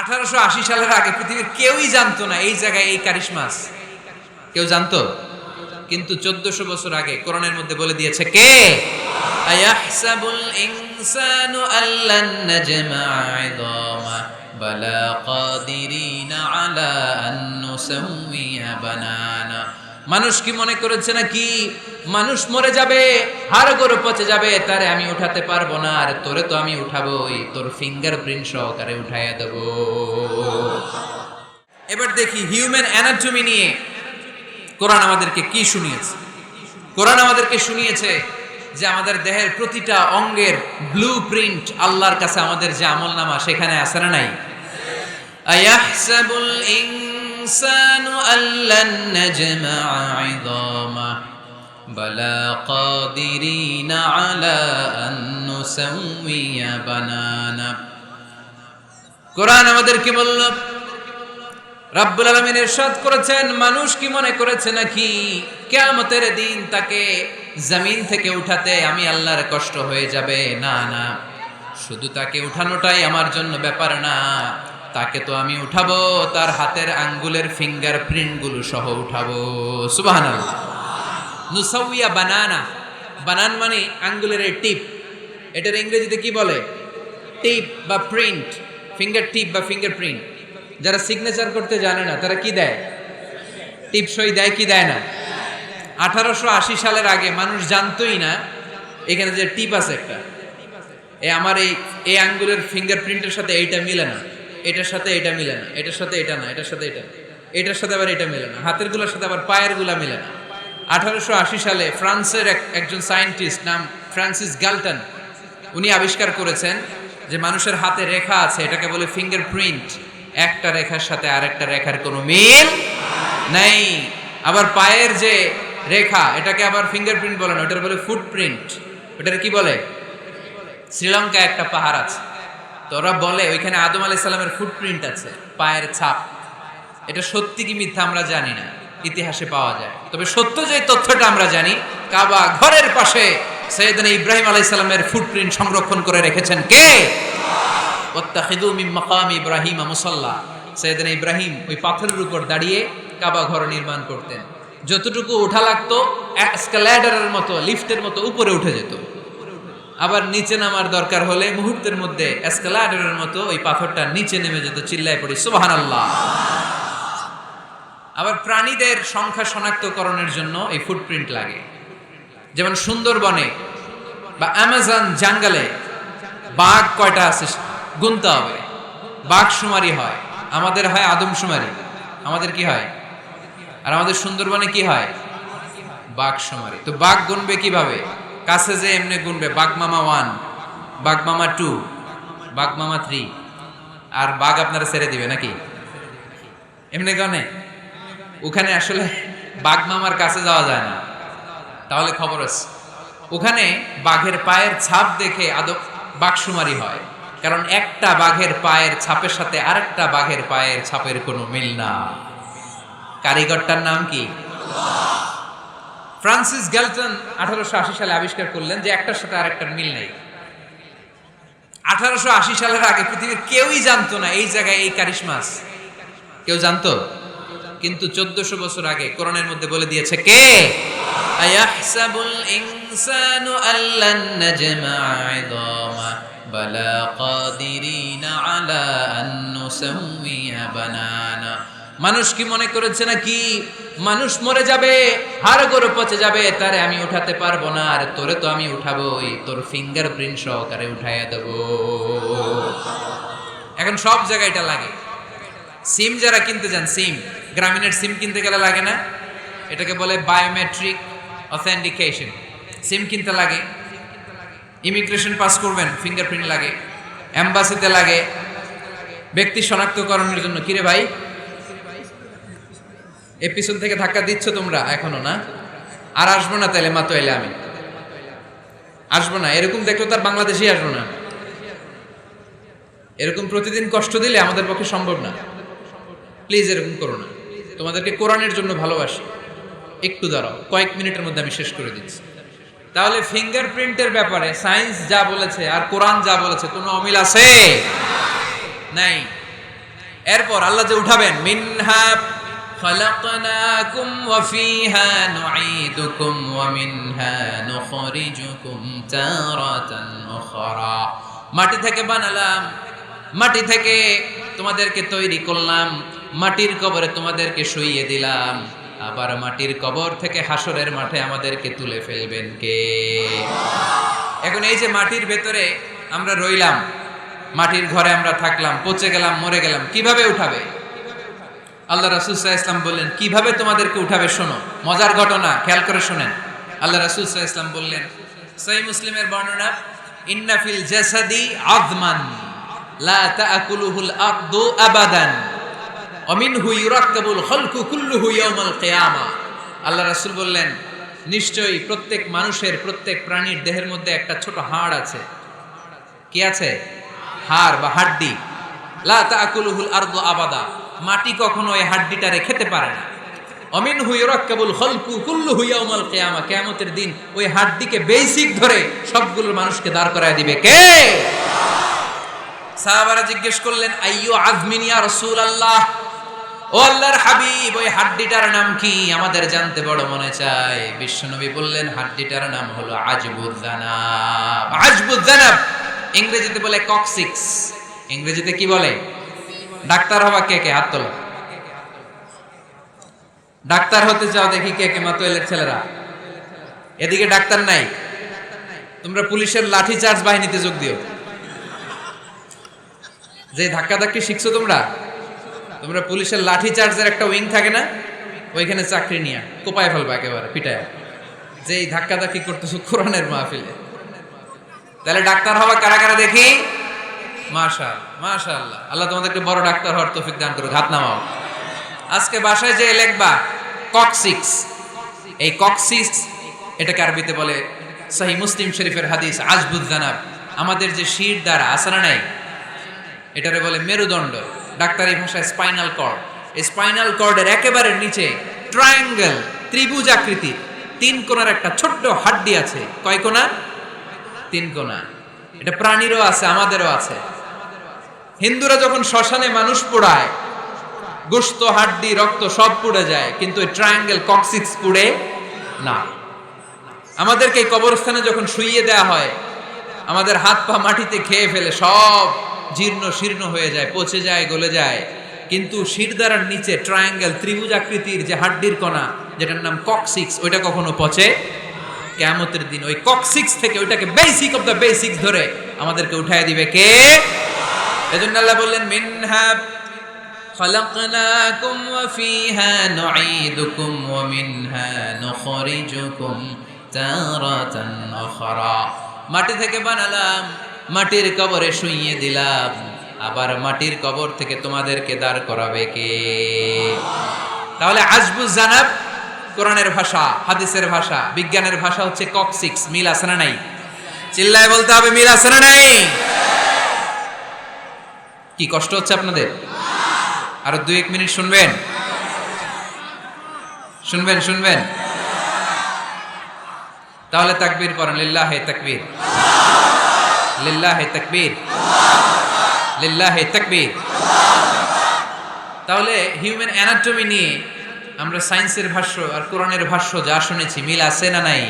1880 সালের আগে পৃথিবীর কেউই জানতো না এই জায়গায় এই কারিশমা আছে। কেউ জানতো? কিন্তু 1400 বছর আগে কোরআনের মধ্যে বলে দিয়েছে কে? আয়াহসাবুল ইনসানু আল্লান নাজমা'a 'ইদামা বালা কাদিরিনা আলা আন নুসাউইয়া বানানা। মানুষ কি মনে করেছে নাকি মানুষ মরে যাবে, হাড়গোড় পচে যাবে, তারে আমি উঠাতে পারবো না, আর তোরে তো আমি উঠাবোই, তোর ফিঙ্গারপ্রিন্ট সহকারে উঠাইয়া দেব। এবার দেখি হিউম্যান অ্যানাটমি নিয়ে কোরআন আমাদেরকে কি শুনিয়েছে। কোরআন আমাদেরকে শুনিয়েছে যে আমাদের দেহের প্রতিটা অঙ্গের ব্লু প্রিন্ট আল্লাহর কাছে আমাদের যে আমলনামা সেখানে আছে না নাই? আয়াহসাবুল ইনসানু আল্লান নাজমা'a 'ইদামা বালা কাদিরিনা আলা আন নুসাউইয়া বানানা। কোরআন আমাদেরকে বলল, রাব্বুল আলামিন ইরশাদ করেছেন, মানুষ কি মনে করেছে নাকি কিয়ামতের দিন তাকে জমিন থেকে উঠাতে আমি আল্লাহর কষ্ট হয়ে যাবে? না না, শুধু তাকে উঠানোটাই আমার জন্য ব্যাপার না, তাকে তো আমি উঠাবো, তার হাতের আঙ্গুলের ফিঙ্গারপ্রিন্ট গুলো সহ উঠাবো। সুবহানাল্লাহ। নুসাউইয়া বানানা, বানান মানে আঙ্গুলের এই টিপ, এটার ইংরেজিতে কি বলে? টিপ বা প্রিন্ট, ফিঙ্গার টিপ বা ফিঙ্গারপ্রিন্ট। যারা সিগনেচার করতে জানে না তারা কি দেয়? টিপ সই দেয় কি দেয় না? 1880 সালের আগে মানুষ জানতোই না এখানে যে টিপ আছে একটা, আমার এই আঙ্গুলের ফিঙ্গারপ্রিন্টের সাথে এইটা মিলে না, এটার সাথে এটা মিলে না, এটার সাথে এটা না, এটার সাথে এটা, এটার সাথে আবার এটা মিলে না, হাতের গুলার সাথে আবার পায়ের গুলা মিলে না। 1880 সালে ফ্রান্সের একজন সায়েন্টিস্ট নাম ফ্রান্সিস গ্যালটন, উনি আবিষ্কার করেছেন যে মানুষের হাতে রেখা আছে, এটাকে বলে ফিঙ্গারপ্রিন্ট। একটা রেখার সাথে আরেকটা রেখার কোনো মিল নাই। আবার পায়ের যে রেখা এটাকে আবার ফিঙ্গারপ্রিন্ট বলে না, ওটার বলে ফুটপ্রিন্ট। ওটার কি বলে? শ্রীলঙ্কায় একটা পাহাড় আছে, তো ওরা বলে ওইখানে আদম আলাইহিস সালামের ফুটপ্রিন্ট আছে, পায়ের ছাপ। এটা সত্যি কি মিথ্যা আমরা জানি না, ইতিহাসে পাওয়া যায়। তবে সত্য যে তথ্যটা আমরা জানি, কাবা ঘরের পাশে সাইয়েদনা ইব্রাহিম আলাইহিস সালামের ফুটপ্রিন্ট সংরক্ষণ করে রেখেছেন কে? ওয়াত্তাখিযু মিন মাকামি ইব্রাহিম মুসাল্লা। সাইয়েদনা ইব্রাহিম ওই পাথরের উপর দাঁড়িয়ে কাবা ঘর নির্মাণ করতেন। যতটুকু ওঠা লাগতো এসকালেটরের মতো, লিফটের মতো উপরে উঠে যেত। আবার নিচে নামার দরকার হলে মুহূর্তের মধ্যে এসকালেটরের মতো ওই পাথরটা নিচে নেমে যেত। চিল্লায় পড়ি সুবহানাল্লাহ। আবার প্রাণীদের সংখ্যা শনাক্তকরণের জন্য এই ফুটপ্রিন্ট লাগে। যেমন সুন্দরবনে বা অ্যামাজন জঙ্গলে বাঘ কয়টা আছে গুনতে হবে। বাঘ শুমারি হয়, আমাদের হয় আদমশুমারি। আমাদের কি হয়? আর আমাদের সুন্দরবনে কি হয়? বাঘ শুমারি। তো বাঘ গুনবে কিভাবে? কাছে যে এমনি গুনবে, বাঘ মামা 1, বাঘ মামা 2, বাঘ মামা 3, আর বাঘ আপনারা ছেড়ে দিবে নাকি? এমনি গনে? ওখানে আসলে বাঘ মামার কাছে যাওয়া যায় না, তাহলে খবর আছে। ওখানে বাঘের পায়ের ছাপ দেখে বাঘ শুমারি হয়, কারণ একটা বাঘের পায়ের ছাপের সাথে আরেকটা বাঘের পায়ের ছাপের কোনো মিল না। কারিগরটার নাম কি? ফ্রান্সিস গ্যালটন 1880 সালে আবিষ্কার করলেন যে একটার সাথে আরেকটার মিল নেই। 1880 সালের আগে পৃথিবীর কেউই জানতো না এই জায়গায় এই কারিশমা আছে। কেউ জানতো? কিন্তু 1400 বছর আগে কোরআনের মধ্যে বলে দিয়েছে কে? আয়াহসাবুল ইনসানু আল্লান নাজমা'a 'ইদামা বালা কাদিরিনা আলা আন নুসাউইয়া বানানা। মানুষ কি মনে করেছে নাকি মানুষ মরে যাবে, হাড়গোড় পচে যাবে, তারে আমি উঠাতে পারবো না, আর তোরে তো আমি উঠাবোই, তোর ফিঙ্গারপ্রিন্ট সহকারে উঠাইয়া দেব। এখন সব জায়গায় এটা লাগে। সিম যারা কিনতে যান, সিম, গ্রামীণের সিম কিনতে গেলে লাগে না? এটাকে বলে বায়োমেট্রিক অথেন্টিকেশন। সিম কিনতে লাগে, ইমিগ্রেশন পাস করবেন, ফিঙ্গারপ্রিন্ট লাগে, এম্বাসিতে লাগে, ব্যক্তি শনাক্তকরণের জন্য। কিরে ভাই, এই পিছন থেকে ধাক্কা দিচ্ছ তোমরা এখনো না? আর আসবো না তাইলে মাতো এলে আমি আসবো না। এরকম দেখলো তার বাংলাদেশই আসবো না। এরকম প্রতিদিন কষ্ট দিলে আমাদের পক্ষে সম্ভব না। প্লিজ এরকম করো না। তোমাদেরকে কোরআনের জন্য ভালোবাসি। একটু দাঁড়াও, কয়েক মিনিটের মধ্যে আমি শেষ করে দিচ্ছি। তাহলে ফিঙ্গারপ্রিন্টের ব্যাপারে সায়েন্স যা বলেছে আর কোরআন যা বলেছে কোনো অমিল আছে? নাই। এরপর আল্লাহ যে উঠাবেন, মিনহা খালাকনাকুম ওয়া ফিহা নুঈদুকুম ওয়া মিনহা নুখরিজুকুম তারাতান উখরা। মাটি থেকে বানালাম, মাটি থেকে তোমাদেরকে তৈরি করলাম, মাটির কবরে তোমাদেরকে শুইয়ে দিলাম, আবার মাটির কবর থেকে হাসরের মাঠে আমাদেরকে তুলে ফেলবেন কে? এখন এই যে মাটির ভেতরে আমরা রইলাম, মাটির ঘরে আমরা থাকলাম, পচে গেলাম, মরে গেলাম, কিভাবে উঠাবে? আল্লাহ রাসূল সাল্লাল্লাহু আলাইহি ওয়াসাল্লাম বললেন, কিভাবে তোমাদেরকে উঠাবে শোনো, মজার ঘটনা, খেয়াল করে শোনেন। আল্লাহ রাসূল সাল্লাল্লাহু আলাইহি ওয়াসাল্লাম বললেন, সহিহ মুসলিমের বর্ণনা, ইন্না ফিল জাসাদি আযমান লা তাআকুলুহুল আরদু আবাদান ওয়া মিনহু ইউরাক্কাবুল খালকু কুল্লুহু ইয়াউমাল কিয়ামা। আল্লাহ রাসূল বললেন, নিশ্চয়ই প্রত্যেক মানুষের, প্রত্যেক প্রাণীর দেহের মধ্যে একটা ছোট হাড় আছে। কি আছে? হাড় বা হাড্ডি। লা তাআকুলুহুল আরদু আবাদা, মাটি কখনো এই হাড্ডিটারে খেতে পারে না। অমিনহু ইউরাক্কাবুল খালকু কুল্লুহু ইয়াউমাল কিয়ামা, কিয়ামতের দিন ওই হাড্ডিকে বেসিক ধরে সবগুলো মানুষকে দাঁড় করায় দিবে কে? সাহাবারা জিজ্ঞেস করলেন, আইয়ু আযমিন ইয়া রাসূলুল্লাহ, ও আল্লাহর হাবিব, ওই হাড্ডিটার নাম কি? আমাদের জানতে বড় মনে চায়। বিশ্বনবী বললেন, হাড্ডিটার নাম হলো আজবুয জানাব। আজবুয জানাব ইংরেজিতে বলে কক্সিক্স। ইংরেজিতে কি বলে? ডাক্তার হবা কে কে? হাত তোলো। ডাক্তার হতে চাও দেখি কে কে? মাতোয়েলের ছেলেরা, এদিকে ডাক্তার নাই, তোমরা পুলিশের লাঠি চার্জ বাহিনীতে যোগ দিও। যে ধাক্কা ধাক্কি শিখছো তোমরা, তোমরা পুলিশের লাঠি চার্জের একটা উইং থাকে না, ওইখানে চাকরি নিয়ে কোপায় ফেলবা একেবারে পিটায়, যে এই ধাক্কা ধাক্কি করতেছো কোরআনের মাহফিলে। তাহলে ডাক্তার হবা কারা কারা দেখি? মাশাআল্লাহ, মাশাআল্লাহ, আল্লাহ তোমাদেরকে বড় ডাক্তার হওয়ার তৌফিক দান করুক। হাত নামাও। আজকে বাসায় যে লিখবা কক্সিক্স, এই কক্সিক্স এটাকে আরবিতে বলে, সহিহ মুসলিম শরীফের হাদিস, আজবুয জানাব। আমাদের যে শির দ্বারা আছে না নাই, এটারে বলে মেরুদণ্ড, ডাক্তারি ভাষায় স্পাইনাল কর্ড। এই স্পাইনাল কর্ডের একেবারে নিচে ট্রায়াঙ্গেল, ত্রিভুজ আকৃতির তিন কোণার একটা ছোট্ট হাড্ডি আছে। কয় কোণা? তিন কোণা। এটা প্রাণীরও আছে, আমাদেরও আছে। হিন্দুরা যখন শ্মশানে মানুষ পোড়ায়, গোশত, হাড্ডি, রক্ত সব পুড়ে যায়, কিন্তু এই ট্রায়াঙ্গেল কক্সিক্স পুড়ে না। আমাদেরকে এই কবরস্থানে যখন শুইয়ে দেয়া হয়, আমাদের হাত পা মাটিতে খেয়ে ফেলে, সব জীর্ণ শীর্ণ হয়ে যায়, পচে যায়, গলে যায়, কিন্তু শিরদাঁড়ার নিচে ট্রায়াঙ্গেল, ত্রিভুজ আকৃতির যে হাড্ডির কণা, যেটার নাম কক্সিক্স, ওইটা কখনো পচে। কিয়ামতের দিন ওই কক্সিক্স থেকে, ওইটাকে বেসিক অফ দ্য বেসিক্স ধরে আমাদেরকে উঠায় দিবে কে? এজন্য আল্লাহ বললেন, মিনহা খালাকনাকুম ওয়া ফিহা নুঈদুকুম ওয়া মিনহা নুখরিজুকুম তারাতান উখরা। মাটি থেকে বানালাম, মাটির কবরে শুইয়ে দিলাম, আবার মাটির কবর থেকে তোমাদেরকে দাঁড় করাবে কে? তাহলে আজবুয জানাব কোরআনের ভাষা, হাদিসের ভাষা, বিজ্ঞানের ভাষা হচ্ছে কক্সিক্স। মিল আছে না নাই? চিল্লায় বলতে হবে, মিল আছে না নাই? কি কষ্ট হচ্ছে আপনাদের? আরো 2-1 মিনিট শুনবেন, শুনবেন, শুনবেন? তাহলে তাকবীর পড়েন, লিল্লাহে তাকবীর, লিল্লাহে তাকবীর, লিল্লাহে তাকবীর। তাহলে হিউম্যান অ্যানাটমি নিয়ে আমরা সায়েন্সের ভাষ্য আর কোরআনের ভাষ্য যা শুনেছি, মিল আছে না নাই?